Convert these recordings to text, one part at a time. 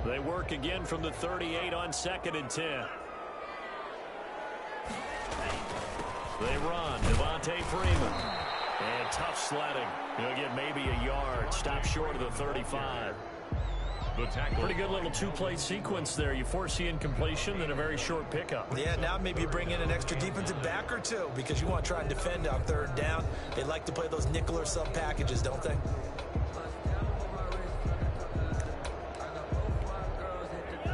They work again from the 38 on 2nd and 10. They run. Devontae Freeman. And tough sledding. He'll get maybe a yard. Stop short of the 35. Pretty good little two-play sequence there. You force the incompletion, then a very short pickup. Yeah, now maybe you bring in an extra defensive back or two because you want to try and defend on 3rd down. They like to play those nickel or sub packages, don't they?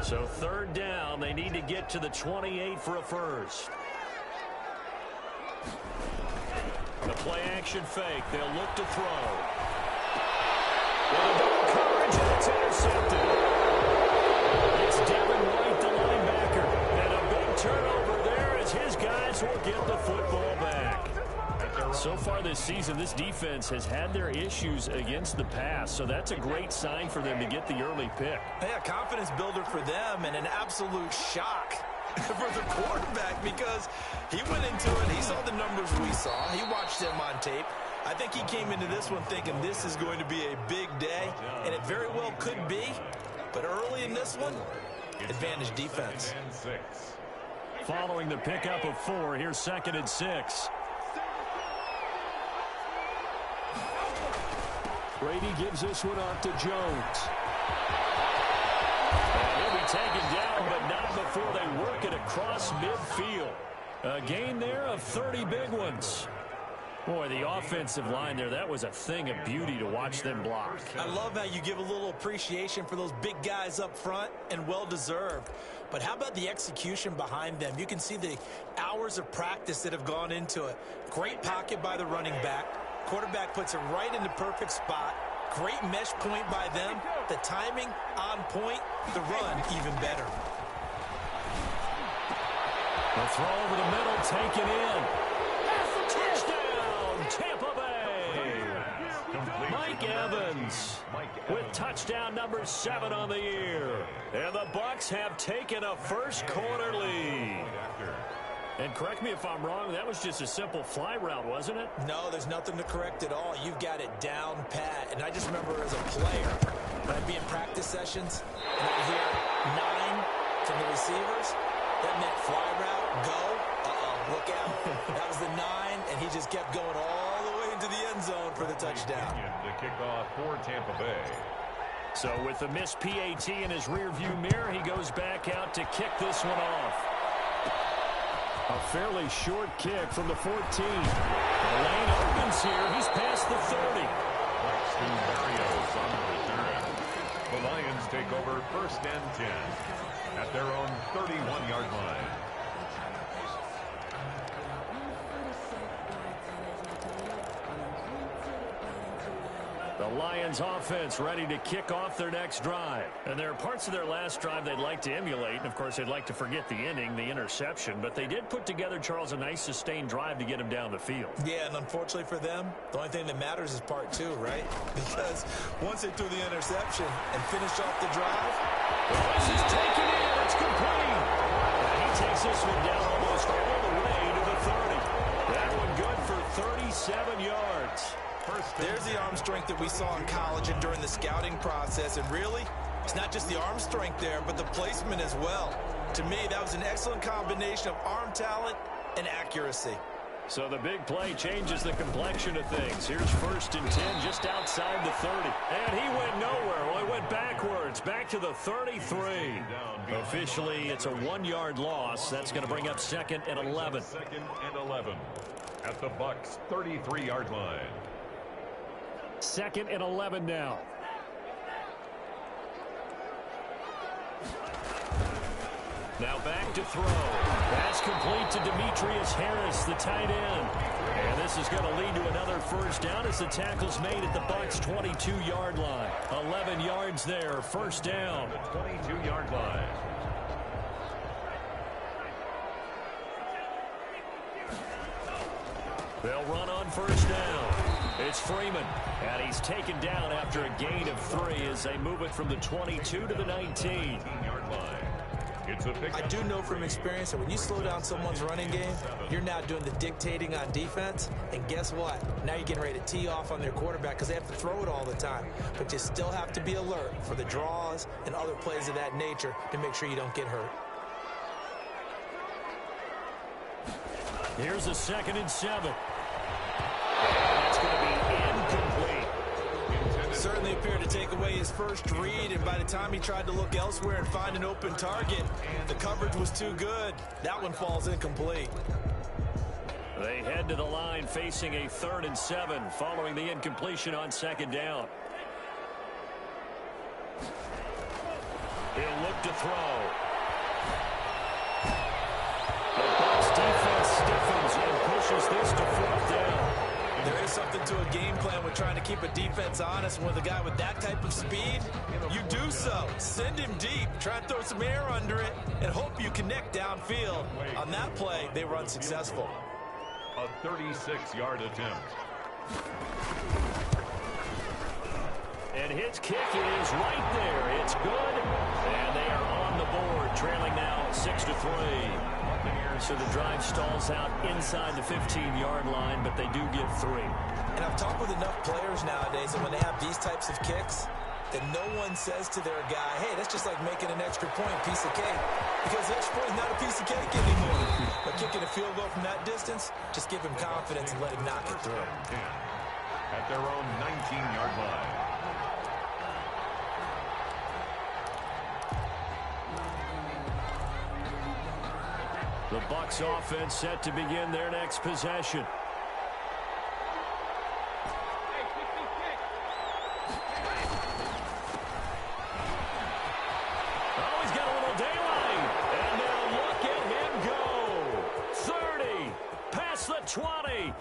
So 3rd down, they need to get to the 28 for a first. The play-action fake. They'll look to throw. With a double coverage, and it's intercepted. It's Devin White, the linebacker. And a big turnover there as his guys will get the football back. So far this season, this defense has had their issues against the pass, so that's a great sign for them to get the early pick. Hey, a confidence builder for them and an absolute shock for the quarterback because he went into it. He saw the numbers we saw. He watched them on tape. I think he came into this one thinking this is going to be a big day, and it very well could be. But early in this one, advantage defense. Following the pickup of 4, here's 2nd and 6. Brady gives this one off to Jones. And he'll be taken down, but not before they work it across midfield. A gain there of 30 big ones. Boy, the offensive line there, that was a thing of beauty to watch them block. I love how you give a little appreciation for those big guys up front, and well-deserved. But how about the execution behind them? You can see the hours of practice that have gone into it. Great pocket by the running back. Quarterback puts it right in the perfect spot. Great mesh point by them. The timing on point. The run even better. The throw over the middle, taken in. Touchdown, Tampa Bay. Mike Evans with touchdown number 7 on the year. And the Bucs have taken a first quarter lead. And correct me if I'm wrong, that was just a simple fly route, wasn't it? No, there's nothing to correct at all. You've got it down pat. And I just remember as a player, when I'd be in practice sessions, and I'd hear 9 from the receivers, that meant fly route, go, look out. That was the 9, and he just kept going all the way into the end zone for the touchdown. The kickoff for Tampa Bay. So with the missed PAT in his rearview mirror, he goes back out to kick this one off. A fairly short kick from the 14. The lane opens here. He's past the 30. The Lions take over 1st and 10 at their own 31-yard line. The Lions offense ready to kick off their next drive. And there are parts of their last drive they'd like to emulate. And, of course, they'd like to forget the ending, the interception. But they did put together, Charles, a nice sustained drive to get him down the field. Yeah, and unfortunately for them, the only thing that matters is part 2, right? Because once they threw the interception and finished off the drive, this is taken in. It's complete. And he takes this one down almost all the way to the 30. That one good for 37 yards. There's the arm strength that we saw in college and during the scouting process. And really, it's not just the arm strength there, but the placement as well. To me, that was an excellent combination of arm talent and accuracy. So the big play changes the complexion of things. Here's 1st and 10 just outside the 30. And he went nowhere. Well, he went backwards, back to the 33. Officially, it's a 1-yard loss. That's going to bring up 2nd and 11. 2nd and 11 at the Bucs' 33-yard line. 2nd and 11 now. Now back to throw. Pass complete to Demetrius Harris, the tight end. And this is going to lead to another first down as the tackle's made at the Bucs' 22-yard line. 11 yards there, first down. The 22-yard line. They'll run on first down. It's Freeman, and he's taken down after a gain of 3 as they move it from the 22 to the 19. 19-yard line. It's a pick. I do know from experience that when you slow down someone's running game, you're now doing the dictating on defense. And guess what? Now you're getting ready to tee off on their quarterback because they have to throw it all the time. But you still have to be alert for the draws and other plays of that nature to make sure you don't get hurt. Here's a 2nd and 7. That's going to be incomplete. Certainly appeared to take away his first read, and by the time he tried to look elsewhere and find an open target, the coverage was too good. That one falls incomplete. They head to the line facing a 3rd and 7 following the incompletion on 2nd down. He'll look to throw. The Bucs defense stiffens and pushes this to 4th down. There is something to a game plan with trying to keep a defense honest. With a guy with that type of speed, you do so. Send him deep, try to throw some air under it, and hope you connect downfield. On that play, they were unsuccessful. A 36-yard attempt. And his kick is right there. It's good. And they are on the board, trailing now 6-3. So the drive stalls out inside the 15-yard line, but they do get 3. And I've talked with enough players nowadays that when they have these types of kicks, that no one says to their guy, hey, that's just like making an extra point, piece of cake. Because the extra point is not a piece of cake anymore. But kicking a field goal from that distance, just give him confidence and let him knock it through. At their own 19-yard line. The Bucs offense set to begin their next possession. Oh, he's got a little daylight. And now look at him go. 30, past the 20.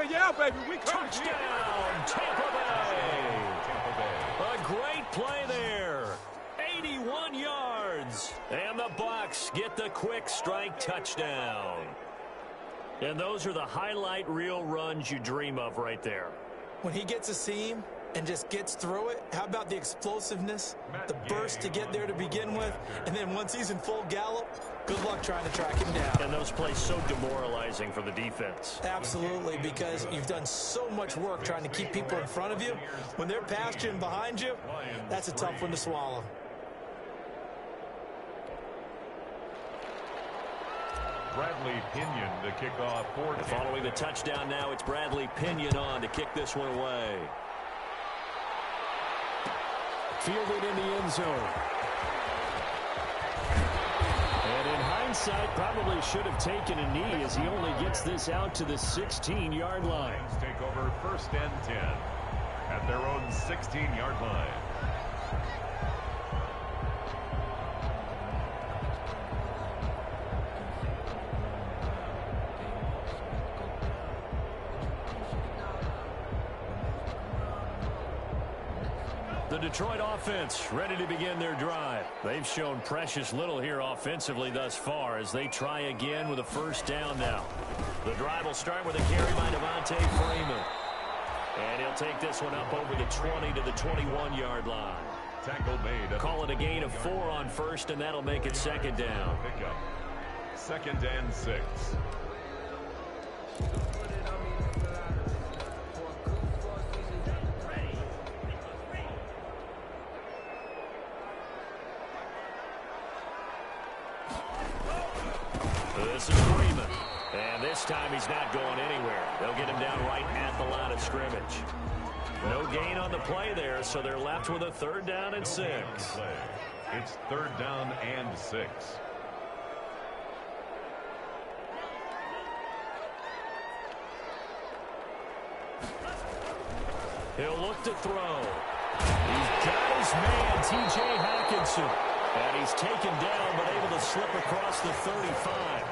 Yeah, baby. We come. Touchdown, Tampa Bay. A great play there. 81 yards. And the Bucs get the quick strike touchdown. And those are the highlight reel runs you dream of right there. When he gets a seam and just gets through it, how about the explosiveness, the burst to get there to begin with, and then once he's in full gallop, good luck trying to track him down. And those plays so demoralizing for the defense. Absolutely, because you've done so much work trying to keep people in front of you. When they're past you and behind you, that's a tough one to swallow. Bradley Pinion to kick off for Tampa. Following the touchdown now, it's Bradley Pinion on to kick this one away. Fielded in the end zone. And in hindsight, probably should have taken a knee as he only gets this out to the 16-yard line. Take over 1st and 10 at their own 16-yard line. The Detroit offense ready to begin their drive. They've shown precious little here offensively thus far as they try again with a 1st down now. The drive will start with a carry by Devontae Freeman. And he'll take this one up over the 20 to the 21-yard line. Tackle made. Call it a gain of 4 on 1st, and that'll make it 2nd down. Pickup. 2nd and 6. This is Freeman. And this time he's not going anywhere. They'll get him down right at the line of scrimmage. No gain on the play there, so they're left with a 3rd down and 6. It's 3rd down and 6. He'll look to throw. He's got his man, T.J. Hawkinson. And he's taken down, but able to slip across the 35.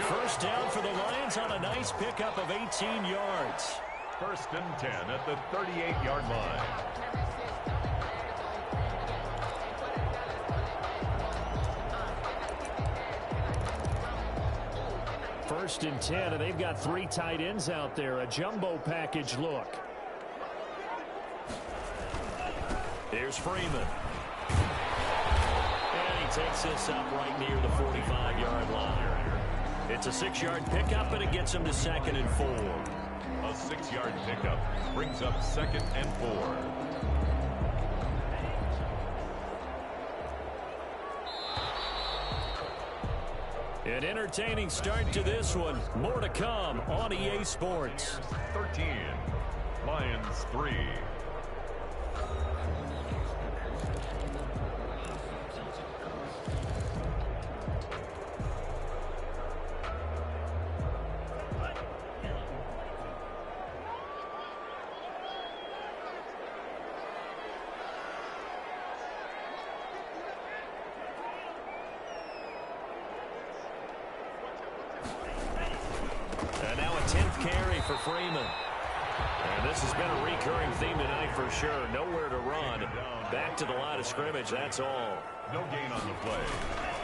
1st down for the Lions on a nice pickup of 18 yards. 1st and 10 at the 38-yard line. First and 10, and they've got 3 tight ends out there. A jumbo package look. Here's Freeman. And he takes this up right near the 45-yard line. It's a 6-yard pickup, and it gets him to 2nd and 4. A 6-yard pickup brings up 2nd and 4. An entertaining start to this one. More to come on EA Sports. 13, Lions 3. And now a 10th carry for Freeman. And this has been a recurring theme tonight for sure. Nowhere to run. Back to the line of scrimmage, that's all. No gain on the play.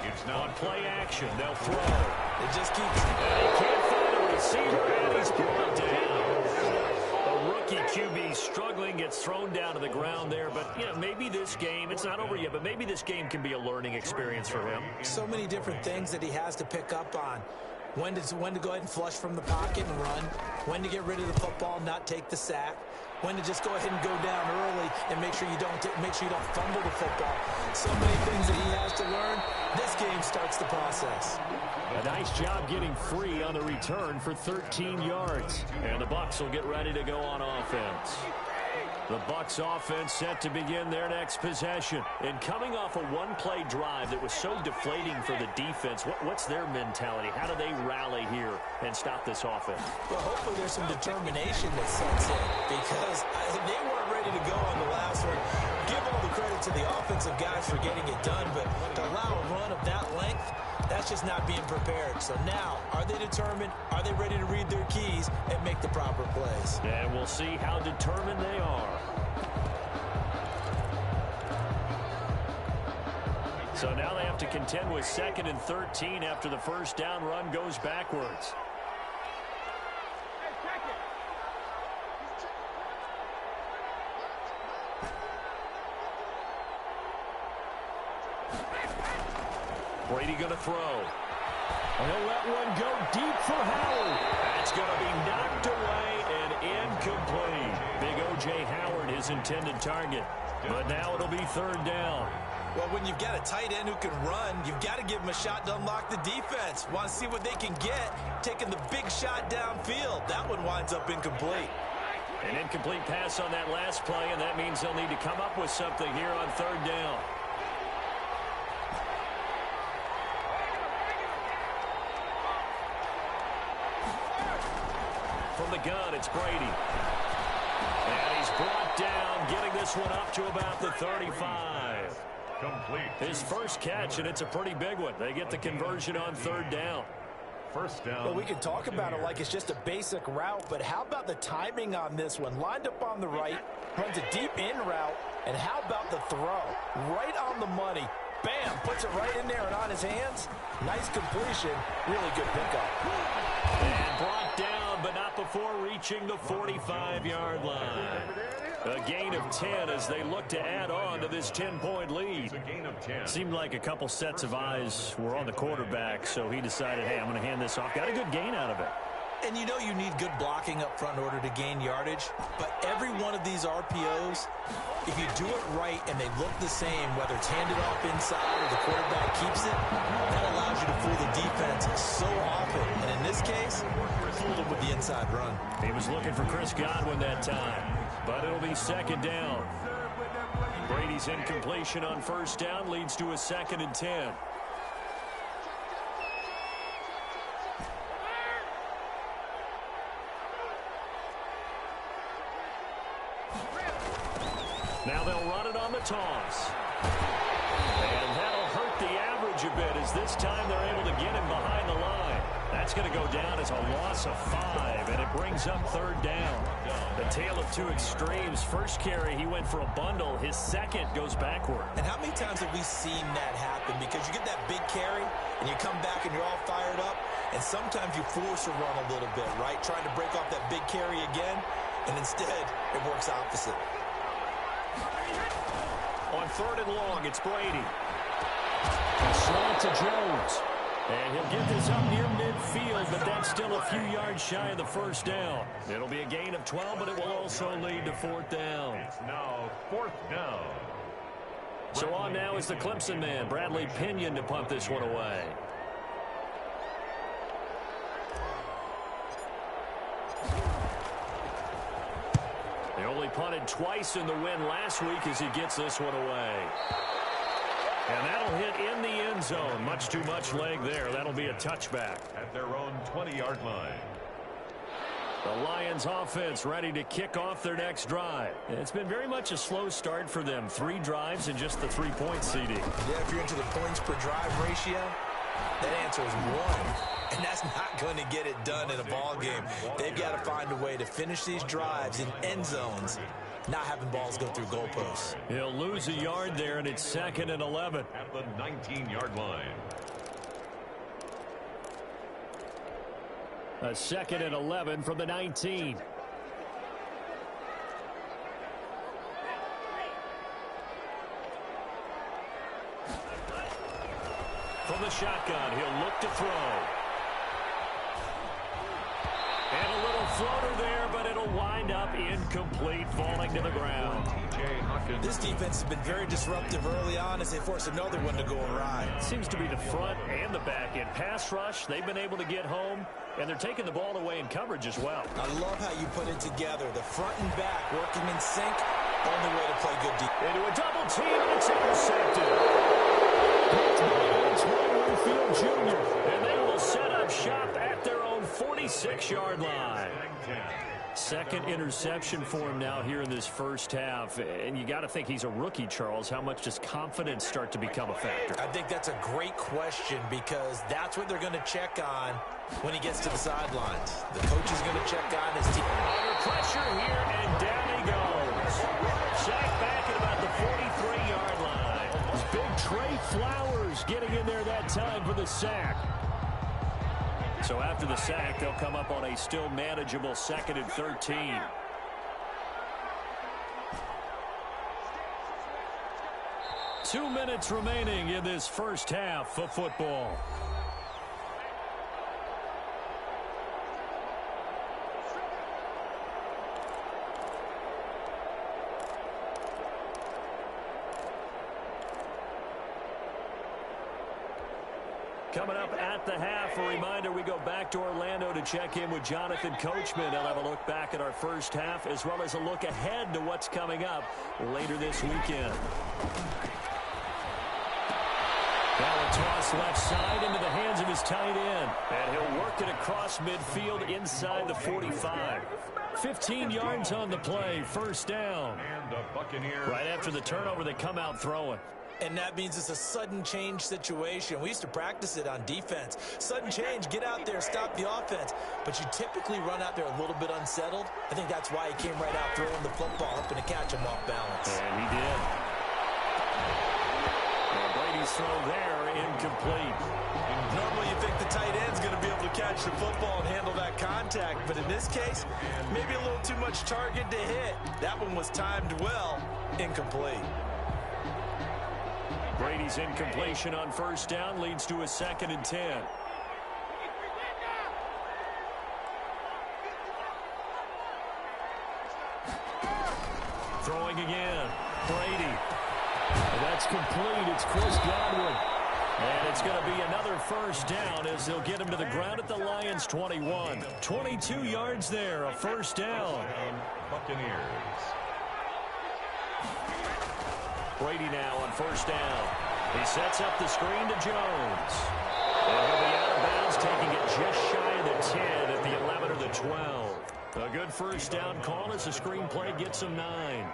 It's now on play action. They'll throw. It just keeps. And he can't find a receiver, and he's brought down. A rookie QB struggling, gets thrown down to the ground there. But, you know, maybe this game, it's not over yet, but maybe this game can be a learning experience for him. So many different things that he has to pick up on. When to go ahead and flush from the pocket and run. When to get rid of the football and not take the sack. When to just go ahead and go down early and make sure you don't fumble the football. So many things that he has to learn. This game starts the process. A nice job getting free on the return for 13 yards. And the Bucs will get ready to go on offense. The Bucs offense set to begin their next possession. And coming off a one-play drive that was so deflating for the defense, what's their mentality? How do they rally here and stop this offense? Well, hopefully there's some determination that sets in because they weren't ready to go on the last one. Give all the credit to the offensive guys for getting it done, but to allow a run of that length, that's just not being prepared. So now, are they determined? Are they ready to read their keys and make the proper plays? And we'll see how determined they are. So now they have to contend with 2nd and 13 after the first down run goes backwards. Brady going to throw. And he'll let one go deep for Howard. That's going to be knocked away and incomplete. Big O.J. Howard, his intended target. But now it'll be 3rd down. Well, when you've got a tight end who can run, you've got to give him a shot to unlock the defense. Want to see what they can get, taking the big shot downfield. That one winds up incomplete. An incomplete pass on that last play, and that means they'll need to come up with something here on 3rd down. From the gun, it's Brady. And he's brought down, getting this one up to about the 35. complete. His first catch, and it's a pretty big one. They get the conversion on 3rd down. First down. Well, we can talk about it like it's just a basic route, but how about the timing on this one? Lined up on the right, runs a deep in route, and how about the throw? Right on the money. Bam, puts it right in there and on his hands. Nice completion. Really good pickup. And brought down, but not before reaching the 45-yard line. A gain of 10 as they look to add on to this 10-point lead. It's a gain of 10. Seemed like a couple sets of eyes were on the quarterback, so he decided, hey, I'm going to hand this off. Got a good gain out of it. And you know you need good blocking up front in order to gain yardage. But every one of these RPOs, if you do it right and they look the same, whether it's handed off inside or the quarterback keeps it, that allows you to fool the defense so often. And in this case, fooled him with the inside run. He was looking for Chris Godwin that time, but it'll be 2nd down. Brady's incompletion on 1st down leads to a 2nd and 10. Now they'll run it on the toss. And that'll hurt the average a bit as this time they're able to get him behind the line. That's going to go down as a loss of 5, and it brings up 3rd down. The tale of two extremes. First carry, he went for a bundle. His second goes backward. And how many times have we seen that happen? Because you get that big carry, and you come back and you're all fired up, and sometimes you force a run a little bit, right? Trying to break off that big carry again, and instead it works opposite. On 3rd and long, it's Brady. Slant to Jones. And he'll get this up near midfield, but that's still a few yards shy of the first down. It'll be a gain of 12, but it will also lead to fourth down. It's now fourth down. So on now is the Clemson man, Bradley Pinion, to punt this one away. They only punted twice in the win last week as he gets this one away. And that'll hit in the end zone. Much too much leg there. That'll be a touchback. At their own 20-yard line. The Lions offense ready to kick off their next drive. It's been very much a slow start for them. 3 drives and just the 3-point seeding. Yeah, if you're into the points per drive ratio, that answer is 1. And that's not going to get it done in a ball game. They've got to find a way to finish these drives in end zones, not having balls go through goalposts. He'll lose a yard there, and it's 2nd and 11. At the 19-yard line. A 2nd and 11 from the 19. From the shotgun, he'll look to throw. And a little floater there, but it'll wind up incomplete, falling to the ground. This defense has been very disruptive early on as they force another one to go awry. Seems to be the front and the back end. Pass rush, they've been able to get home, and they're taking the ball away in coverage as well. I love how you put it together. The front and back working in sync. Only way to play good defense. Into a double team, and it's intercepted. It's Winfield Jr., and they will set up shop at their own 46-yard line. Second interception for him now here in this first half. And you got to think he's a rookie, Charles. How much does confidence start to become a factor? I think that's a great question because that's what they're going to check on when he gets to the sidelines. The coach is going to check on his team. Under pressure here, and down he goes. Sacked back at about the 43-yard line. Big Trey Flowers getting in there that time for the sack. So after the sack, they'll come up on a still manageable 2nd and 13. Two minutes remaining in this first half of football. Coming up at the half, a reminder, we go back to Orlando to check in with Jonathan Coachman. I'll have a look back at our first half as well as a look ahead to what's coming up later this weekend. Now a toss left side into the hands of his tight end. And he'll work it across midfield inside the 45. 15 yards on the play, first down. And the Buccaneers. Right after the turnover, they come out throwing. And that means it's a sudden change situation. We used to practice it on defense. Sudden change, get out there, stop the offense. But you typically run out there a little bit unsettled. I think that's why he came right out throwing the football, hoping to catch him off balance. And he did. And Brady's throw there, incomplete. Normally you think the tight end's going to be able to catch the football and handle that contact. But in this case, maybe a little too much target to hit. That one was timed well, incomplete. Brady's incompletion on first down leads to a 2nd and 10. Throwing again. Brady. And that's complete. It's Chris Godwin. And it's going to be another first down as they'll get him to the ground at the Lions' 21. 22 yards there, a first down. Buccaneers. Brady now on first down. He sets up the screen to Jones. And he'll be out of bounds, taking it just shy of the 10 at the 11 or the 12. A good first down call as the screen play gets him 9.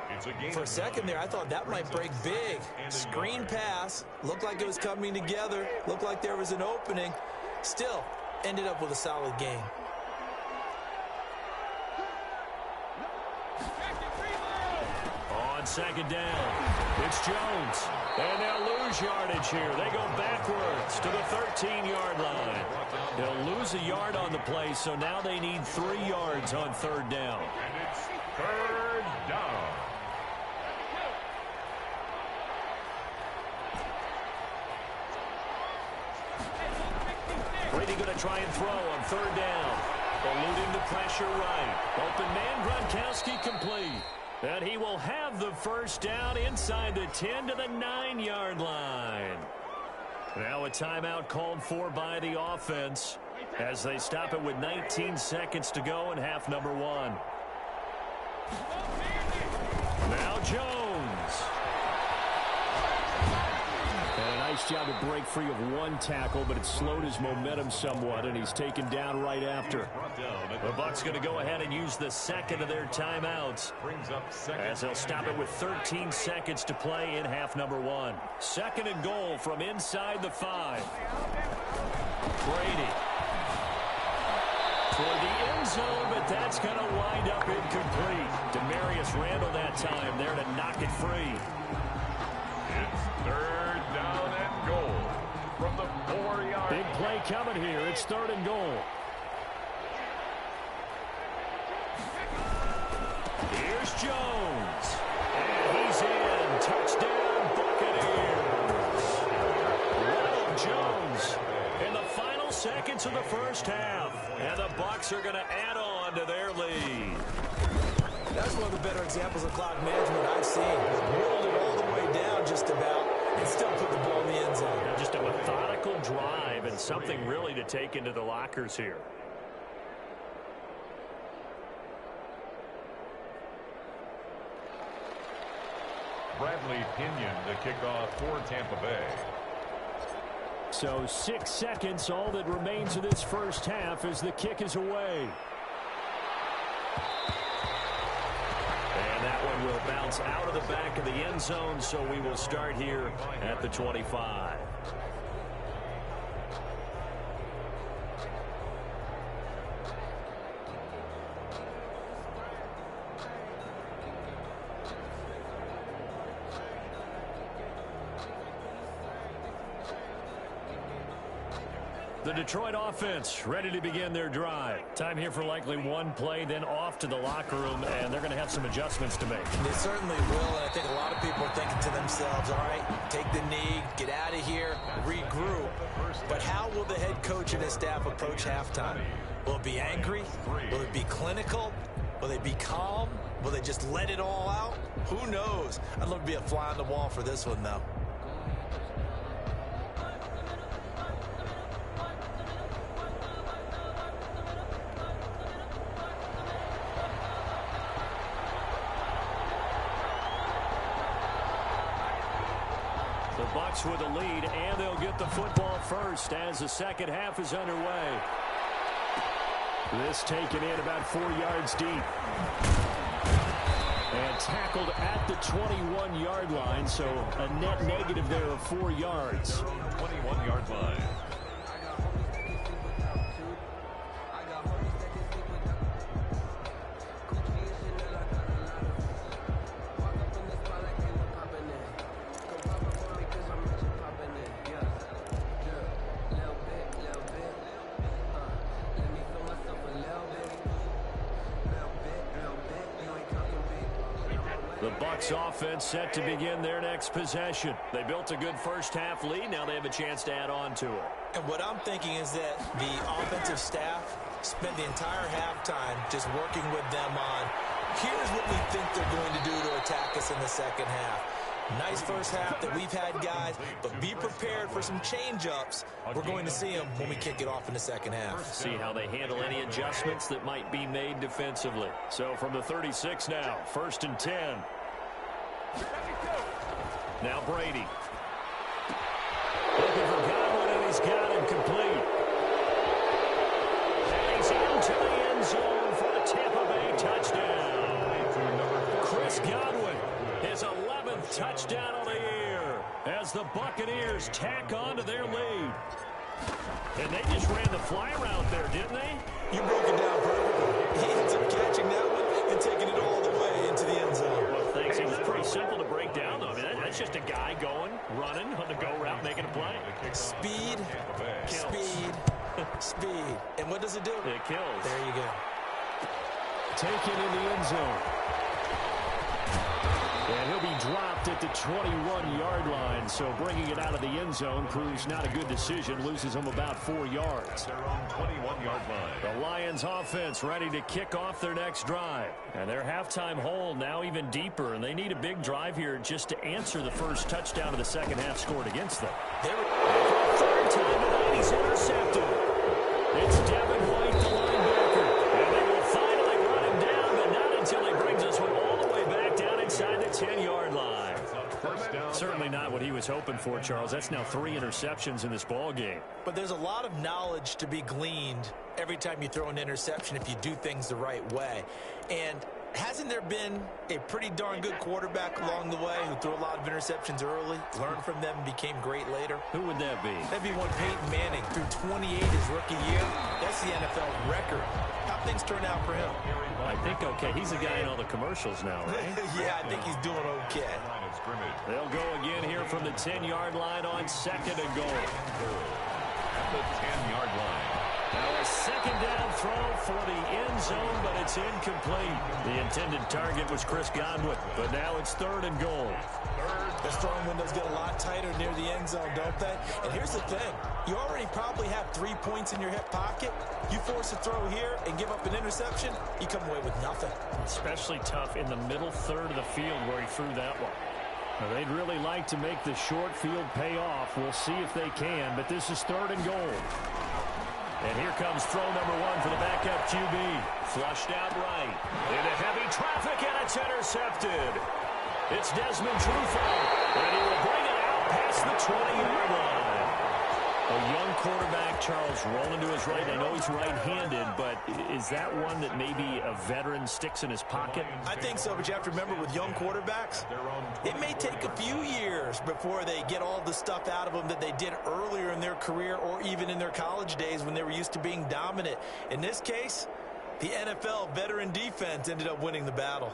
For a second there, I thought that might break big. Screen pass, looked like it was coming together, looked like there was an opening. Still, ended up with a solid game. On second down, it's Jones. And they'll lose yardage here. They go backwards to the 13-yard line. They'll lose a yard on the play, so now they need 3 yards on third down. And it's third down. Brady going to try and throw on third down. Eluding the pressure right. Open man, Gronkowski complete. And he will have the first down inside the 10 to the 9-yard line. Now a timeout called for by the offense as they stop it with 19 seconds to go in half number 1. Now Jones. And a nice job to break free of one tackle, but it slowed his momentum somewhat, and he's taken down right after. The Bucs going to go ahead and use the second of their timeouts as they'll stop it with 13 seconds to play in half number 1. Second and goal from inside the 5. Brady. For the end zone, but that's going to wind up incomplete. Demarius Randall that time there to knock it free. It's third down and goal from the 4-yard. Big play coming here. It's third and goal. Here's Jones. And he's in. Touchdown, Buccaneers. Ronald Jones in the final seconds of the first half. And the Bucs are going to add on to their lead. That's one of the better examples of clock management I've seen. Rolled it all the way down just about and still put the ball in the end zone. Now just a methodical drive and something really to take into the lockers here. Bradley Pinion to kick off for Tampa Bay. So 6 seconds, all that remains of this first half as the kick is away. And that one will bounce out of the back of the end zone, so we will start here at the 25. The Detroit offense ready to begin their drive. Time here for likely one play, then off to the locker room, and they're going to have some adjustments to make. They certainly will, and I think a lot of people are thinking to themselves, all right, take the knee, get out of here, regroup. But how will the head coach and his staff approach halftime? Will it be angry? Will it be clinical? Will they be calm? Will they just let it all out? Who knows? I'd love to be a fly on the wall for this one, though. The Bucs with a lead, and they'll get the football first as the second half is underway. This taken in about 4 yards deep. And tackled at the 21-yard line, so a net negative there of 4 yards. 21-yard line. The Bucs offense set to begin their next possession. They built a good first half lead. Now they have a chance to add on to it. And what I'm thinking is that the offensive staff spent the entire halftime just working with them on, here's what we think they're going to do to attack us in the second half. Nice first half that we've had, guys, but be prepared for some change-ups. We're going to see them when we kick it off in the second half. See how they handle any adjustments that might be made defensively. So from the 36 now, 1st and 10. Now Brady. Looking for Godwin, and he's got him complete. And he's into the end zone for the Tampa Bay touchdown. Chris Godwin, his 11th touchdown of the year as the Buccaneers tack on to their lead. And they just ran the fly route there, didn't they? You broke it down perfectly. He ends up catching that one and taking it all the way into the end zone. Well, thanks. It was pretty simple to break down, though. I mean, that's just a guy going, running on the go route, making a play. Speed, speed, speed. And what does it do? It kills. There you go. Taken in the end zone. And he'll be dropped at the 21-yard line, so bringing it out of the end zone proves not a good decision, loses him about 4 yards. Their own 21-yard line. The Lions offense ready to kick off their next drive. And their halftime hole now even deeper, and they need a big drive here just to answer the first touchdown of the second half scored against them. They were And for the third time tonight, he's intercepted. It's Devin White, the linebacker. And they will finally run him down, but not until he brings us one all the way back down inside the 10-yard line. Certainly not what he was hoping for, Charles. That's now 3 interceptions in this ball game. But there's a lot of knowledge to be gleaned every time you throw an interception if you do things the right way. And hasn't there been a pretty darn good quarterback along the way who threw a lot of interceptions early, learned from them, and became great later? Who would that be? That'd be one Peyton Manning threw 28 his rookie year. That's the NFL record. How things turn out for him? I think okay. He's the guy in all the commercials now, right? Yeah, I think he's doing okay. They'll go again here from the 10-yard line on second and goal. At the 10-yard line. Now a second down throw for the end zone, but it's incomplete. The intended target was Chris Godwin, but now it's third and goal. Those throwing windows get a lot tighter near the end zone, don't they? And here's the thing. You already probably have 3 points in your hip pocket. You force a throw here and give up an interception, you come away with nothing. Especially tough in the middle third of the field where he threw that one. Now, they'd really like to make the short field pay off. We'll see if they can, but this is third and goal. And here comes throw number 1 for the backup QB. Flushed out right. Into heavy traffic, and it's intercepted. It's Desmond Trufant, and he will bring it out past the 20-yard line. A young quarterback, Charles, rolling to his right. I know he's right-handed, but is that one that maybe a veteran sticks in his pocket? I think so, but you have to remember with young quarterbacks, it may take a few years before they get all the stuff out of them that they did earlier in their career or even in their college days when they were used to being dominant. In this case, the NFL veteran defense ended up winning the battle.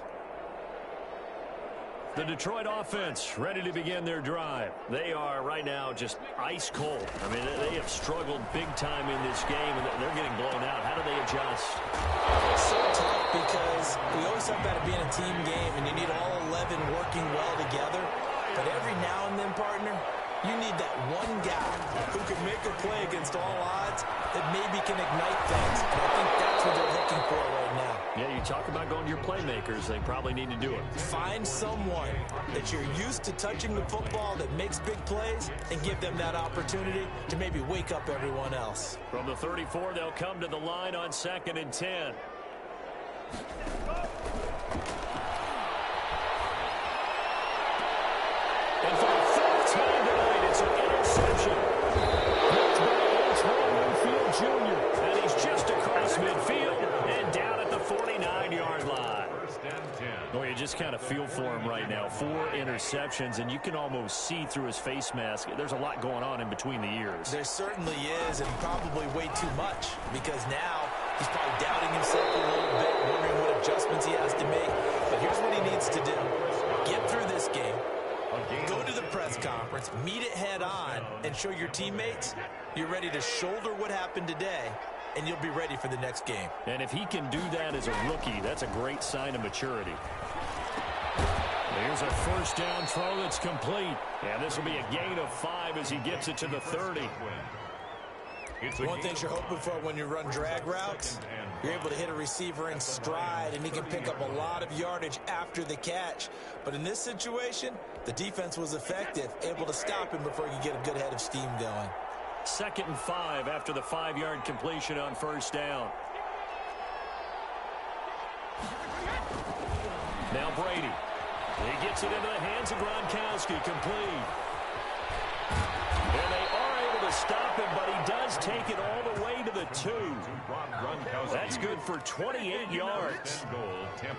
The Detroit offense ready to begin their drive. They are right now just ice cold. I mean, they have struggled big time in this game, and they're getting blown out. How do they adjust? It's so tough because we always talk about it being a team game, and you need all 11 working well together. But every now and then, partner, you need that one guy who can make a play against all odds that maybe can ignite things. And I think that's what they're looking for right now. Yeah, you talk about going to your playmakers. They probably need to do it. Find someone that you're used to touching the football that makes big plays and give them that opportunity to maybe wake up everyone else. From the 34, they'll come to the line on 2nd and 10. And for the 4th time tonight, it's an interception. Knocked by Antoine Winfield Jr., and he's just across midfield and down at the 49-yard line. Boy, you just kind of feel for him right now. 4 interceptions, and you can almost see through his face mask. There's a lot going on in between the ears. There certainly is, and probably way too much, because now he's probably doubting himself a little bit, wondering what adjustments he has to make. But here's what he needs to do. Get through this game. Go to the press conference, meet it head on, and show your teammates you're ready to shoulder what happened today, and you'll be ready for the next game. And if he can do that as a rookie, that's a great sign of maturity. Here's a first down throw that's complete. And this will be a gain of 5 as he gets it to the 30. One thing you're hoping for when you run drag routes, you're able to hit a receiver in stride, and he can pick up a lot of yardage after the catch. But in this situation, the defense was effective, able to stop him before he could get a good head of steam going. 2nd and 5 after the 5-yard completion on first down. Now Brady. He gets it into the hands of Gronkowski, complete. And they are able to stop him, but he does take it all the way to the 2. That's good for 28 yards.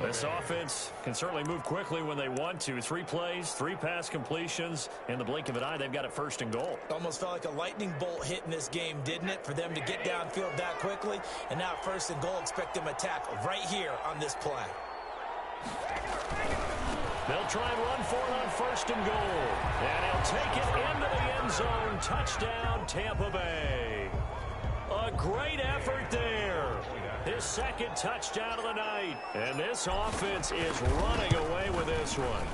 This offense can certainly move quickly when they want to. 3 plays, 3 pass completions. In the blink of an eye, they've got it 1st and goal. Almost felt like a lightning bolt hit in this game, didn't it? For them to get downfield that quickly. And now 1st and goal, expect them to tackle right here on this play. They'll try and run for it on 1st and goal. And he'll take it into the end zone. Touchdown, Tampa Bay. A great effort there. His 2nd touchdown of the night. And this offense is running away with this one.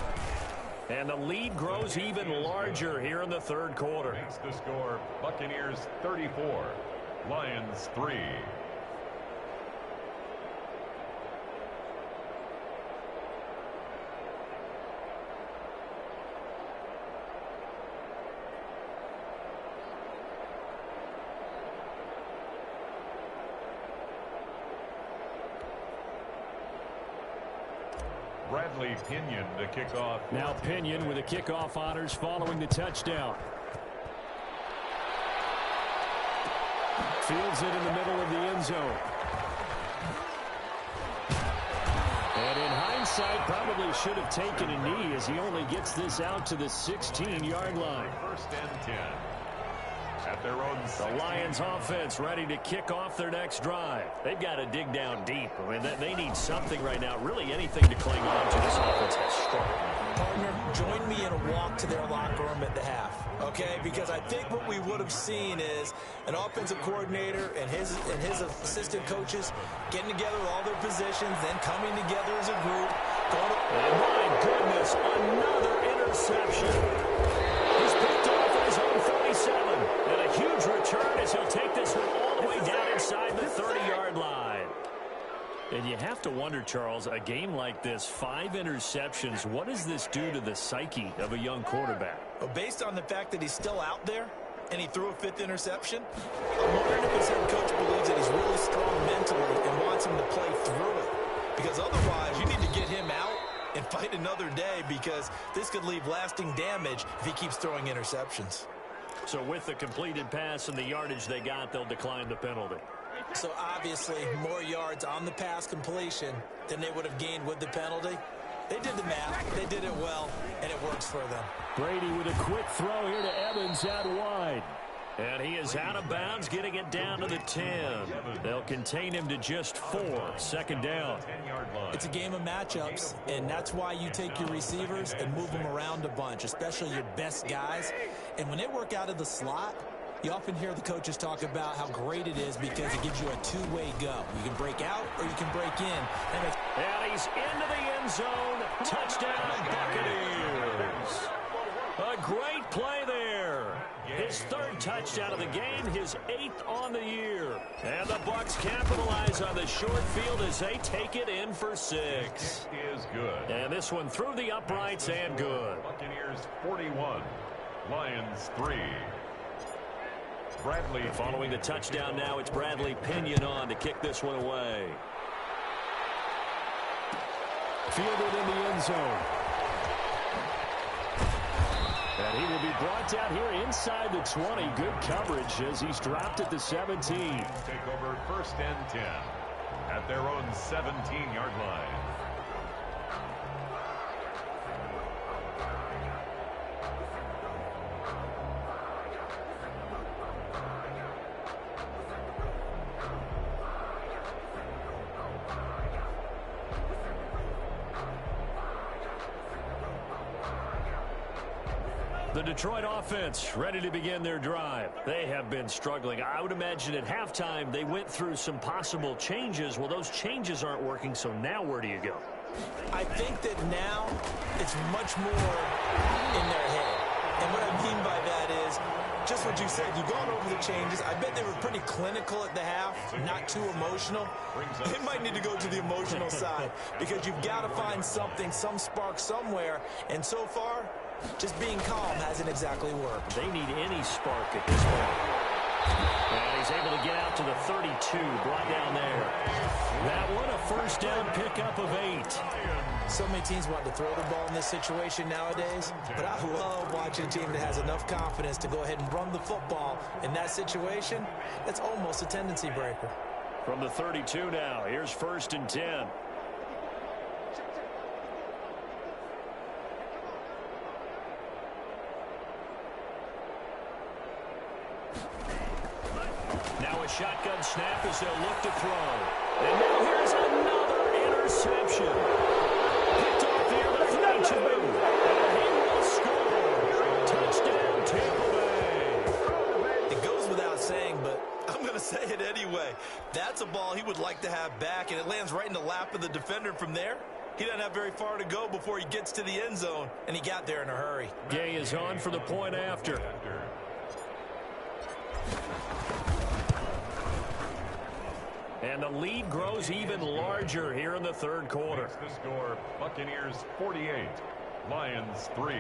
And the lead grows even larger here in the third quarter. Makes the score Buccaneers 34, Lions 3. Bradley Pinion to kick off. Now Pinion with the kickoff honors following the touchdown. Fields it in the middle of the end zone. And in hindsight, probably should have taken a knee as he only gets this out to the 16-yard line. First and 10. At their own The Lions offense ready to kick off their next drive. They've got to dig down deep. I mean, they need something right now, really anything to cling on to. This offense has struggled. Partner, join me in a walk to their locker room at the half, okay? Because I think what we would have seen is an offensive coordinator and his assistant coaches getting together with all their positions, then coming together as a group. And my goodness, another interception. He's picked off at his own 47. And a huge return as he'll take this one all the way down inside the 30-yard line. And you have to wonder, Charles, a game like this, 5 interceptions, what does this do to the psyche of a young quarterback? Well, based on the fact that he's still out there and he threw a 5th interception, I'm wondering if his head coach believes that he's really strong mentally and wants him to play through it. Because otherwise, you need to get him out and fight another day, because this could leave lasting damage if he keeps throwing interceptions. So with the completed pass and the yardage they got, they'll decline the penalty. So obviously, more yards on the pass completion than they would have gained with the penalty. They did the math, they did it well, and it works for them. Brady with a quick throw here to Evans out wide. And he is out of bounds, getting it down to the 10. They'll contain him to just 4. Second down. It's a game of matchups, and that's why you take your receivers and move them around a bunch, especially your best guys. And when they work out of the slot, you often hear the coaches talk about how great it is because it gives you a two-way go. You can break out or you can break in. And he's into the end zone. Touchdown, Buccaneers. A great play there. His 3rd touchdown of the game, his 8th on the year. And the Bucs capitalize on the short field as they take it in for 6. Is good. And this one through the uprights and good. Buccaneers 41, Lions 3. Bradley. Following the touchdown now, it's Bradley Pinion on to kick this one away. Fielded in the end zone. And he will be brought down here inside the 20. Good coverage as he's dropped at the 17. Take over first and 10 at their own 17-yard line. The Detroit offense ready to begin their drive. They have been struggling. I would imagine at halftime they went through some possible changes. Well, those changes aren't working, so now where do you go? I think that now it's much more in their head. And what I mean by that is just what you said. You've gone over the changes. I bet they were pretty clinical at the half, not too emotional. They might need to go to the emotional side because you've got to find something, some spark somewhere. And so far, just being calm hasn't exactly worked. They need any spark at this point. And he's able to get out to the 32, brought down there. That one, a first down pickup of 8. So many teams want to throw the ball in this situation nowadays, but I love watching a team that has enough confidence to go ahead and run the football. In that situation, it's almost a tendency breaker. From the 32 now, here's first and 10. Now a shotgun snap as they'll look to throw. And now here's another interception. Picked off here by 32. And he will score. Touchdown, Tampa Bay. It goes without saying, but I'm going to say it anyway. That's a ball he would like to have back, and it lands right in the lap of the defender from there. He doesn't have very far to go before he gets to the end zone, and he got there in a hurry. Gay is on for the point after. And the lead grows even larger here in the third quarter. Makes the score Buccaneers 48, Lions 3.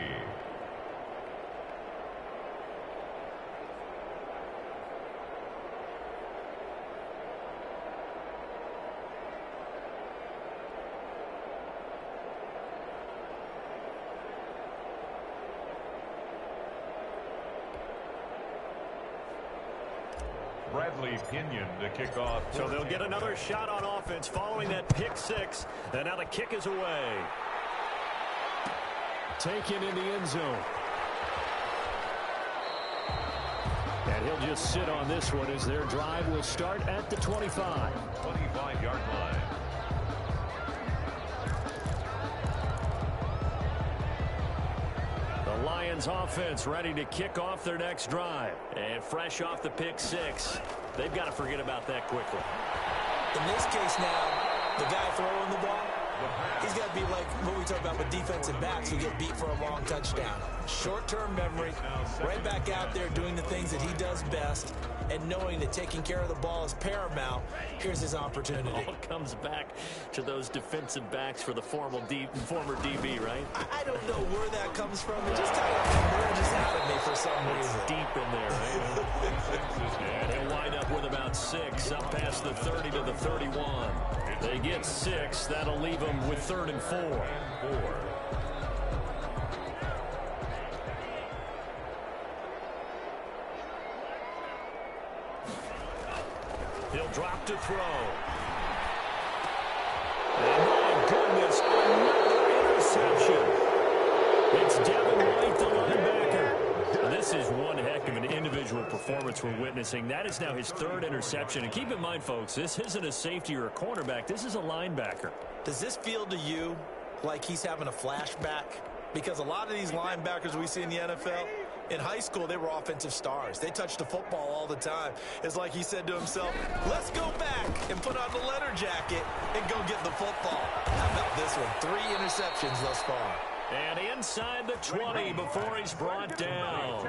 Bradley Pinion to kick off. So they'll get another shot on offense following that pick six. And now the kick is away. Taken in the end zone. And he'll just sit on this one as their drive will start at the 25. 25-yard line. The Lions offense ready to kick off their next drive. And fresh off the pick six, they've got to forget about that quickly. In this case now, the guy throwing the ball, he's got to be like what we talk about with defensive backs who get beat for a long touchdown. Short-term memory, right back out there doing the things that he does best, and knowing that taking care of the ball is paramount. Here's his opportunity. All comes back to those defensive backs for the former DB, right? I don't know where that comes from. It just kind of emerges out of me for some reason. Deep in there, right? And he'll wind up with about 6 up past the 30 to the 31. They get 6. That'll leave them with 3rd and 4. He'll drop to throw. And my goodness, another interception. It's Devin White, the linebacker. This is one heck of an individual performance we're witnessing. That is now his 3rd interception. And keep in mind, folks, this isn't a safety or a cornerback. This is a linebacker. Does this feel to you like he's having a flashback? Because a lot of these linebackers we see in the NFL, in high school, they were offensive stars. They touched the football all the time. It's like he said to himself, let's go back and put on the leather jacket and go get the football. How about this one? 3 interceptions thus far. And inside the 20 before he's brought down.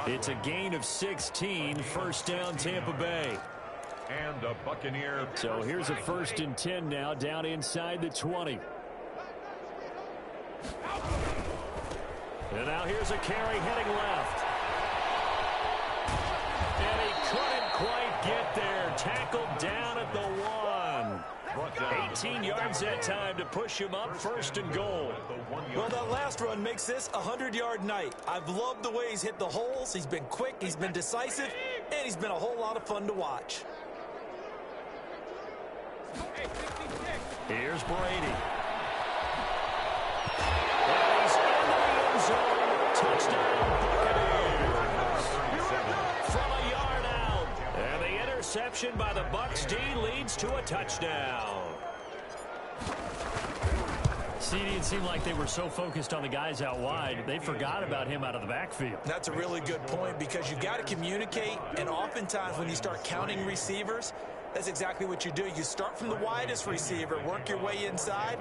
It's a gain of 16, first down Tampa Bay. And a Buccaneer. So here's a 1st and 10 now, down inside the 20. And now here's a carry heading left. And he couldn't quite get there. Tackled down at the 1. 18 yards that time to push him up, 1st and goal. Well, that last run makes this a 100-yard night. I've loved the way he's hit the holes. He's been quick, he's been decisive, and he's been a whole lot of fun to watch. Here's Brady. And he's in the end zone. Touchdown, Buccaneers. From a yard out. And the interception by the Bucs D leads to a touchdown. See, it seemed like they were so focused on the guys out wide, they forgot about him out of the backfield. That's a really good point because you got to communicate, and oftentimes when you start counting receivers, that's exactly what you do. You start from the widest receiver, work your way inside.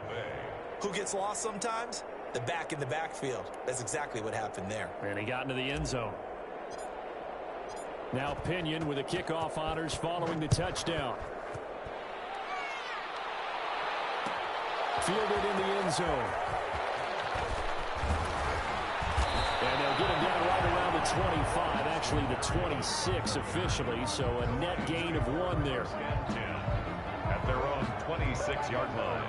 Who gets lost sometimes? The back in the backfield. That's exactly what happened there. And he got into the end zone. Now Pinion with the kickoff honors following the touchdown. Fielded in the end zone. And they'll get him down right around the 25, actually the 26 officially, so a net gain of 1 there. At their own 26-yard line.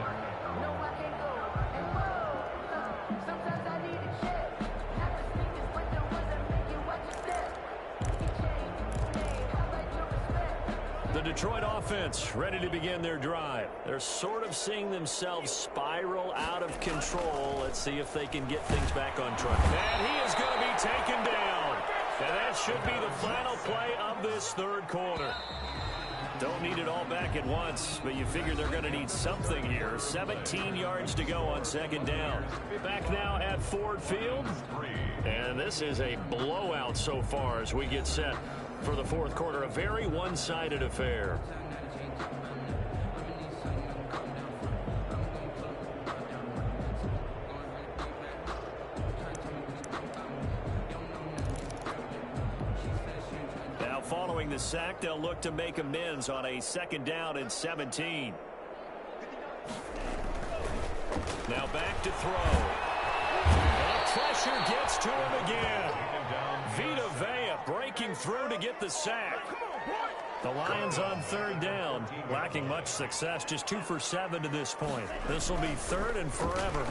The Detroit offense ready to begin their drive. They're sort of seeing themselves spiral out of control. Let's see if they can get things back on track. And he is going to be taken down. And that should be the final play of this 3rd quarter. Don't need it all back at once, but you figure they're going to need something here. 17 yards to go on 2nd down. Back now at Ford Field. And this is a blowout so far as we get set for the 4th quarter. A very one-sided affair. Following the sack, they'll look to make amends on a 2nd down and 17. Now back to throw. And pressure gets to him again. Vita Vea breaking through to get the sack. The Lions on 3rd down, lacking much success, just 2 for 7 to this point. This will be 3rd and forever.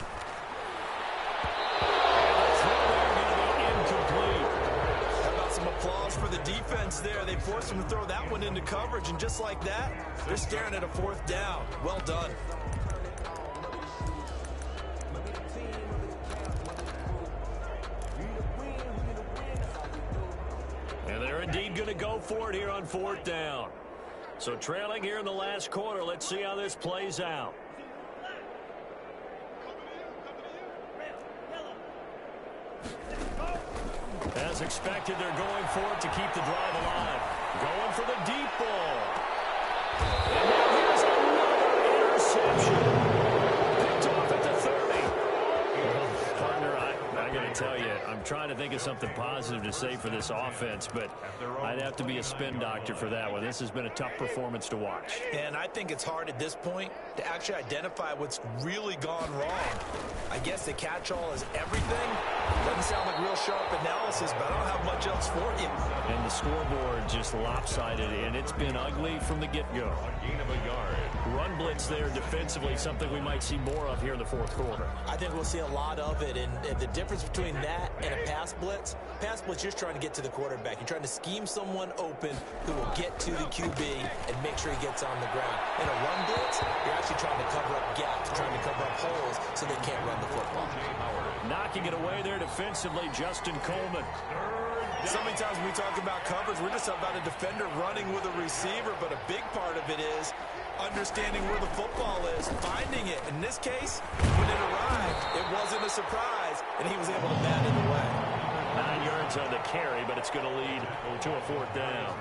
How about some applause for the defense there? They forced him to throw that one into coverage, and just like that, they're staring at a 4th down. Well done. And they're indeed going to go for it here on 4th down. So trailing here in the last quarter, let's see how this plays out. As expected, they're going for it to keep the drive alive. Going for the deep ball. And now here's another interception. Picked off at the 30. Partner, I got to tell you, I'm trying to think of something positive to say for this offense, but I'd have to be a spin doctor for that one. This has been a tough performance to watch. And I think it's hard at this point to actually identify what's really gone wrong. I guess the catch-all is everything. Doesn't sound like real sharp analysis, but I don't have much else for you. And the scoreboard just lopsided, and it's been ugly from the get-go. A gain of a yard. Run blitz there defensively, something we might see more of here in the 4th quarter. I think we'll see a lot of it, and the difference between that and a pass blitz, you're just trying to get to the quarterback. You're trying to scheme someone open who will get to the QB and make sure he gets on the ground. In a run blitz, you're actually trying to cover up gaps, trying to cover up holes so they can't run the football. Knocking it away there defensively, Justin Coleman. So many times when we talk about coverage, we're just about a defender running with a receiver, but a big part of it is understanding where the football is, finding it. In this case, when it arrived, it wasn't a surprise, and he was able to bat it away. 9 yards on the carry, but it's going to lead to a 4th down.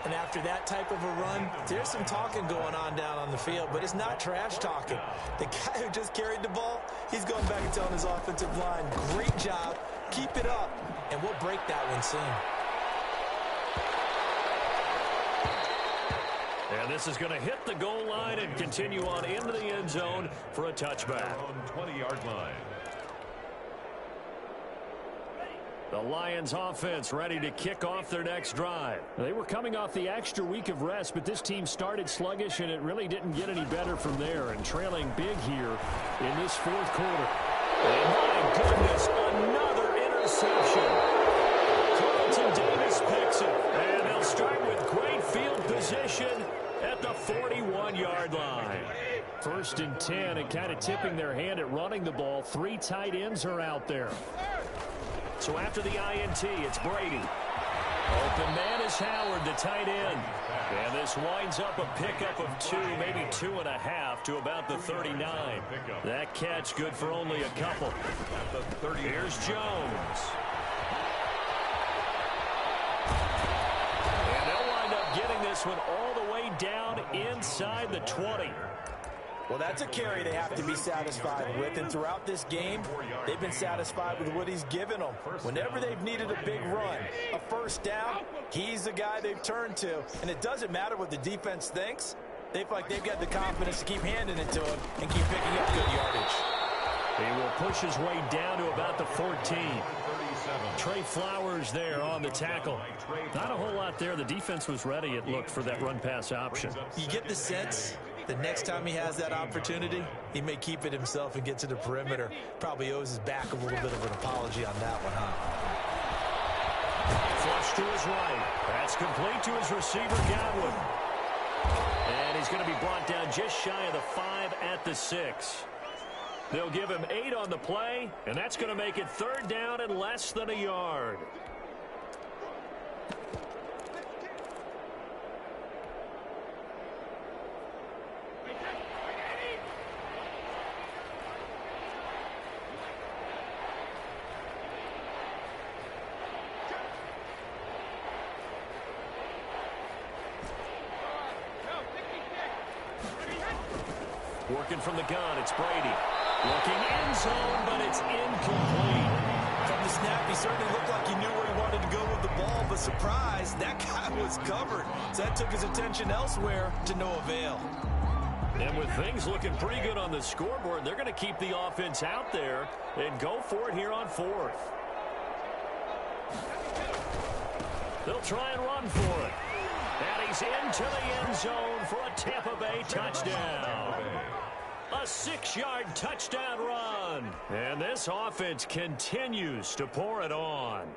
And after that type of a run, there's some talking going on down on the field, but it's not trash talking. The guy who just carried the ball, he's going back and telling his offensive line, great job, keep it up, and we'll break that one soon. And this is going to hit the goal line and continue on into the end zone for a touchback. On 20-yard line. The Lions offense ready to kick off their next drive. They were coming off the extra week of rest, but this team started sluggish, and it really didn't get any better from there. And trailing big here in this 4th quarter. And my goodness, another interception. Carlton Davis picks it. And they'll start with great field position at the 41-yard line. 1st and 10, and kind of tipping their hand at running the ball. 3 tight ends are out there. So after the INT, it's Brady. Open man is Howard, the tight end. And this winds up a pickup of 2, maybe 2.5 to about the 39. That catch good for only a couple. Here's Jones. And they'll wind up getting this one all the way down inside the 20. Well, that's a carry they have to be satisfied with, and throughout this game, they've been satisfied with what he's given them. Whenever they've needed a big run, a 1st down, he's the guy they've turned to. And it doesn't matter what the defense thinks. They feel like they've got the confidence to keep handing it to him and keep picking up good yardage. He will push his way down to about the 14. Trey Flowers there on the tackle. Not a whole lot there. The defense was ready, it looked, for that run-pass option. You get the sense the next time he has that opportunity, he may keep it himself and get to the perimeter. Probably owes his back a little bit of an apology on that one, huh? Flush to his right. That's complete to his receiver, Godwin. And he's going to be brought down just shy of the 5 at the 6. They'll give him 8 on the play, and that's going to make it 3rd down and less than a yard. Working from the gun, it's Brady. Looking end zone, but it's incomplete. From the snap, he certainly looked like he knew where he wanted to go with the ball, but surprise, that guy was covered. So that took his attention elsewhere to no avail. And with things looking pretty good on the scoreboard, they're going to keep the offense out there and go for it here on fourth. They'll try and run for it. And he's into the end zone for a Tampa Bay touchdown. A 6-yard touchdown run. And this offense continues to pour it on.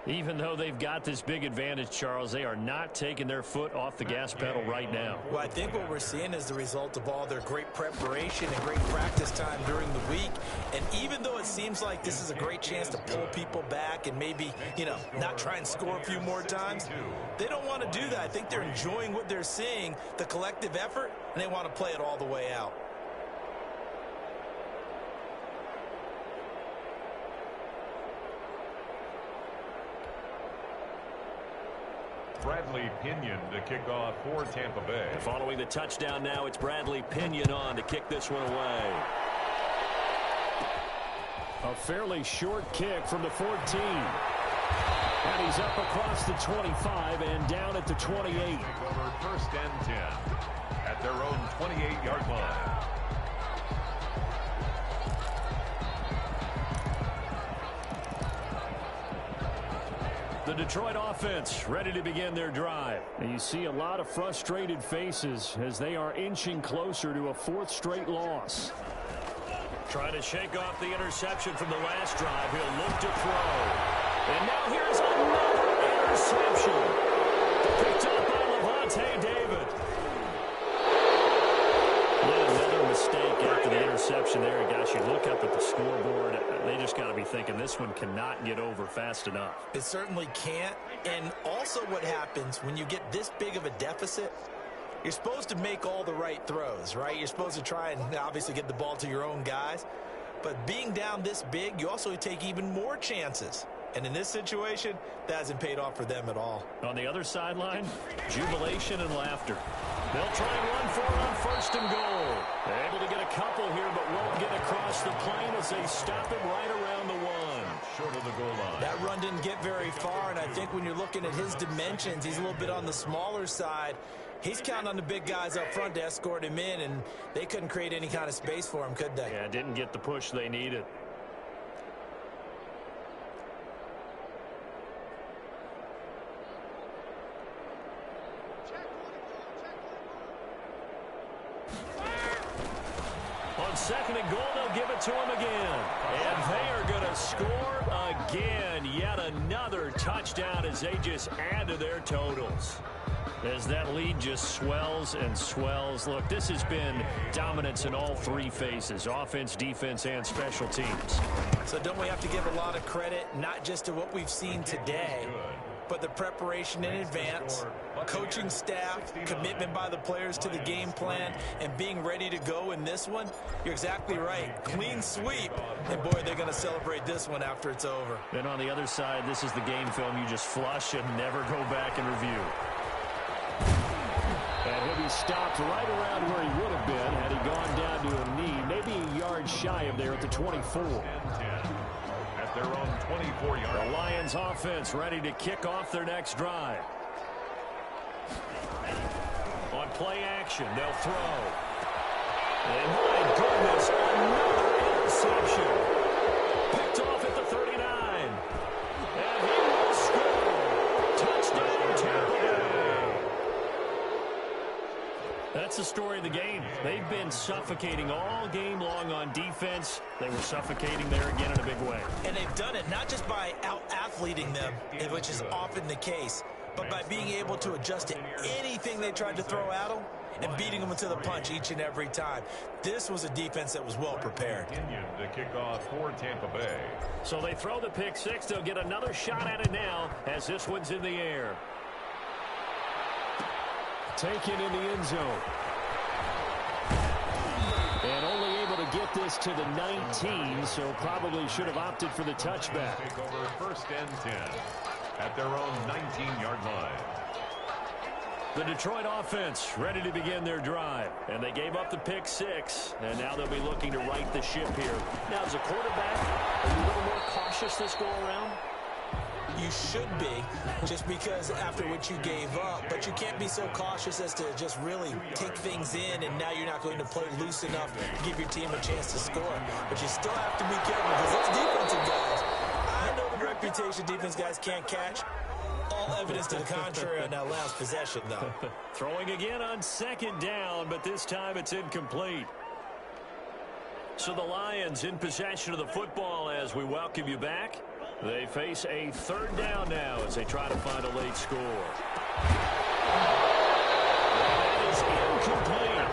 Even though they've got this big advantage, Charles, they are not taking their foot off the gas pedal right now. Well, I think what we're seeing is the result of all their great preparation and great practice time during the week. And even though it seems like this is a great chance to pull people back and maybe, not try and score a few more times, they don't want to do that. I think they're enjoying what they're seeing, the collective effort, and they want to play it all the way out. Bradley Pinion to kick off for Tampa Bay. And following the touchdown now, it's Bradley Pinion on to kick this one away. A fairly short kick from the 14. And he's up across the 25 and down at the 28. Over first and 10 at their own 28-yard line. The Detroit offense ready to begin their drive. And you see a lot of frustrated faces as they are inching closer to a fourth straight loss. Trying to shake off the interception from the last drive. He'll look to throw. And now here's another interception. Picked up by Levante David. Another mistake after the interception there. And gosh, you look up at the scoreboard. They just got to be thinking this one cannot get over fast enough. It certainly can't. And also what happens when you get this big of a deficit, you're supposed to make all the right throws, right? You're supposed to try and obviously get the ball to your own guys. But being down this big, you also take even more chances. And in this situation, that hasn't paid off for them at all. On the other sideline, jubilation and laughter. They'll try and run for it on first and goal. They're able to get a couple here, but won't get across the plane as they stop it right around the one. Short of the goal line. That run didn't get very far, and I think when you're looking at his dimensions, he's a little bit on the smaller side. He's counting on the big guys up front to escort him in, and they couldn't create any kind of space for him, could they? Yeah, didn't get the push they needed. On second and goal, they'll give it to him again. And they are going to score again. Yet another touchdown as they just add to their totals. As that lead just swells and swells. Look, this has been dominance in all three phases, offense, defense, and special teams. So don't we have to give a lot of credit, not just to what we've seen today, but the preparation in advance, coaching staff, commitment by the players to the game plan, and being ready to go in this one? You're exactly right. Clean sweep. And, boy, they're going to celebrate this one after it's over. And on the other side, this is the game film you just flush and never go back and review. And he'll be stopped right around where he would have been had he gone down to a knee, maybe a yard shy of there at the 24. At their own 24-yard. The Lions offense ready to kick off their next drive. On play action, they'll throw. And my goodness, another interception. Picked off at the 39. And he will score. Touchdown, Tampa Bay. That's the story of the game. They've been suffocating all game long on defense. They were suffocating there again in a big way. And they've done it not just by out-athleting them, which is often the case, but by being able to adjust to anything they tried to throw at them and beating them to the punch each and every time. This was a defense that was well prepared. To kick off for Tampa Bay. So they throw the pick six. They'll get another shot at it now as this one's in the air. Taken in the end zone. And only able to get this to the 19, so probably should have opted for the touchback. Take over first and 10 at their own 19-yard line. The Detroit offense ready to begin their drive. And they gave up the pick six, and now they'll be looking to right the ship here. Now, as a quarterback, are you a little more cautious this go around? You should be, just because after what you gave up. But you can't be so cautious as to just really take things in, and now you're not going to play loose enough to give your team a chance to score. But you still have to be careful, because those defensive guys, I know the reputation defense guys can't catch. All evidence to the contrary on that last possession, though. Throwing again on second down, but this time it's incomplete. So the Lions in possession of the football as we welcome you back. They face a third down now as they try to find a late score. That is incomplete.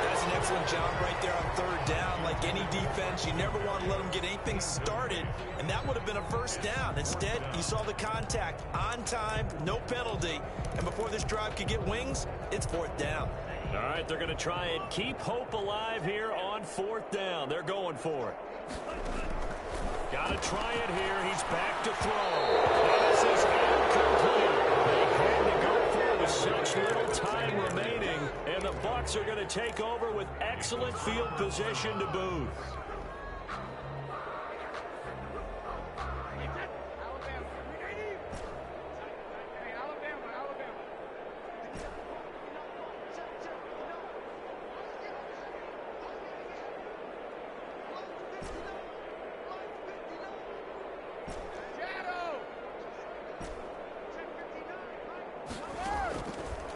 That's an excellent job right there on third down. Like any defense, you never want to let them get anything started, and that would have been a first down. Instead, you saw the contact on time, no penalty, and before this drive could get wings, it's fourth down. All right, they're going to try and keep hope alive here on fourth down. They're going for it. Got to try it here. He's back to throw. This is incomplete. They had to go for it with such little time remaining, and the Bucs are going to take over with excellent field position to boot.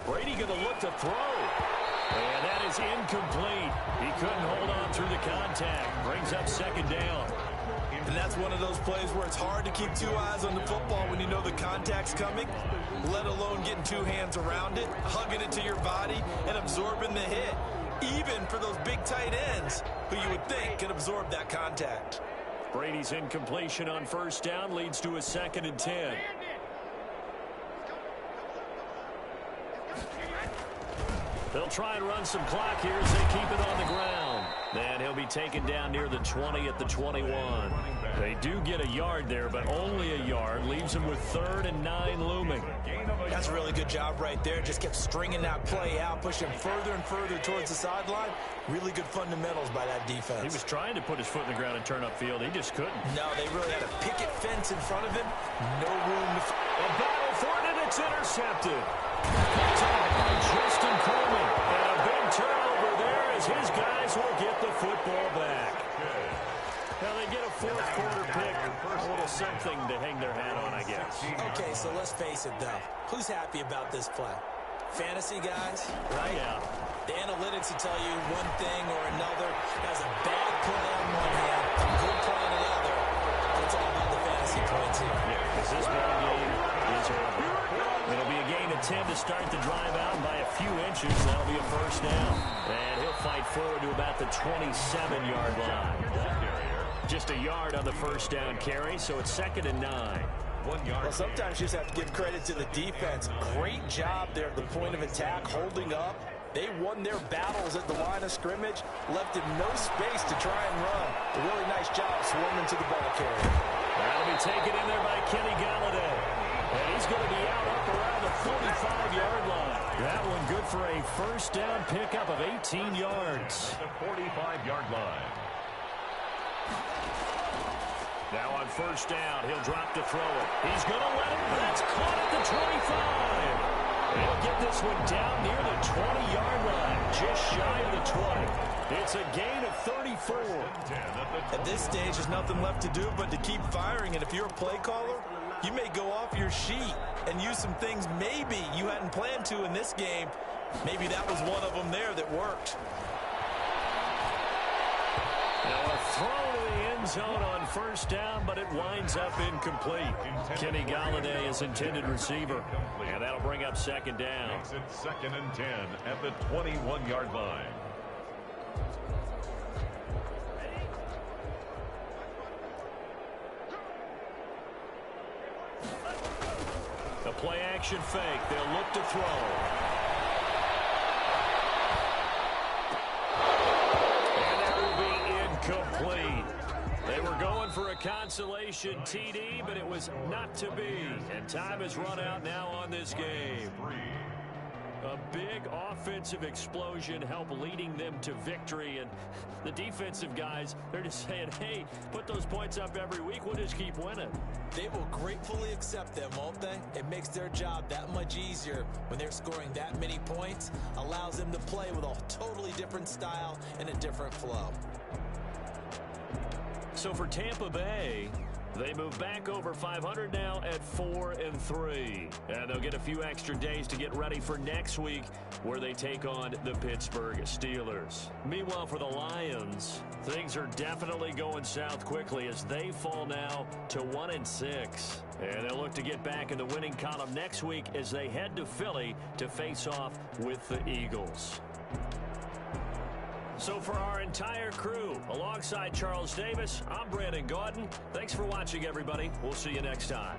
Brady going to look to throw. And that is incomplete. He couldn't hold on through the contact. Brings up second down. And that's one of those plays where it's hard to keep two eyes on the football when you know the contact's coming, let alone getting two hands around it, hugging it to your body, and absorbing the hit. Even for those big tight ends who you would think can absorb that contact. Brady's incompletion on first down leads to a 2nd and 10. They'll try and run some clock here as they keep it on the ground. And he'll be taken down near the 20 at the 21. They do get a yard there, but only a yard. Leaves them with 3rd and 9 looming. That's a really good job right there. Just kept stringing that play out, pushing further and further towards the sideline. Really good fundamentals by that defense. He was trying to put his foot in the ground and turn upfield. He just couldn't. No, they really had a picket fence in front of him. No room to... A battle for it, and it's intercepted. Justin Coleman. And a big turnover there as his guys will get the football back. Now they get a fourth quarter pick. A little something to hang their hat on, I guess. Okay, so let's face it, though. Who's happy about this play? Fantasy guys, right? Yeah. The analytics will tell you one thing or another. That's a bad play on one hand, a good play on the other. But it's all about the fantasy points here. Yeah, because this ball game is over. It'll be a gain of 10 to start the drive out, and by a few inches, that'll be a first down. And he'll fight forward to about the 27-yard line. Just a yard on the first down carry, so it's 2nd and 9. 1 yard. Well, sometimes you just have to give credit to the defense. Great job there at the point of attack, holding up. They won their battles at the line of scrimmage, left him no space to try and run. A really nice job swarming to the ball carrier. That'll be taken in there by Kenny Galladay. And he's going to be out up around the 45-yard line. That one good for a first down pickup of 18 yards. The 45-yard line. Now on first down, he'll drop to throw it. He's going to let it. That's caught at the 25. He'll get this one down near the 20-yard line, just shy of the 20. It's a gain of 34. At this stage, there's nothing left to do but to keep firing. And if you're a play caller, you may go off your sheet and use some things maybe you hadn't planned to in this game. Maybe that was one of them there that worked. Now a throw to the end zone on first down, but it winds up incomplete. Kenny Galladay is intended receiver, and that'll bring up second down. Makes it 2nd and 10 at the 21-yard line. The play action fake. They'll look to throw. Complete. They were going for a consolation TD, but it was not to be. And time has run out now on this game. A big offensive explosion helped leading them to victory, and the defensive guys, they're just saying, hey, put those points up every week, we'll just keep winning. They will gratefully accept them, won't they? It makes their job that much easier when they're scoring that many points, allows them to play with a totally different style and a different flow. So for Tampa Bay, they move back over 500 now at 4-3. And they'll get a few extra days to get ready for next week where they take on the Pittsburgh Steelers. Meanwhile, for the Lions, things are definitely going south quickly as they fall now to 1-6. And they'll look to get back in the winning column next week as they head to Philly to face off with the Eagles. So for our entire crew, alongside Charles Davis, I'm Brandon Gaudin. Thanks for watching, everybody. We'll see you next time.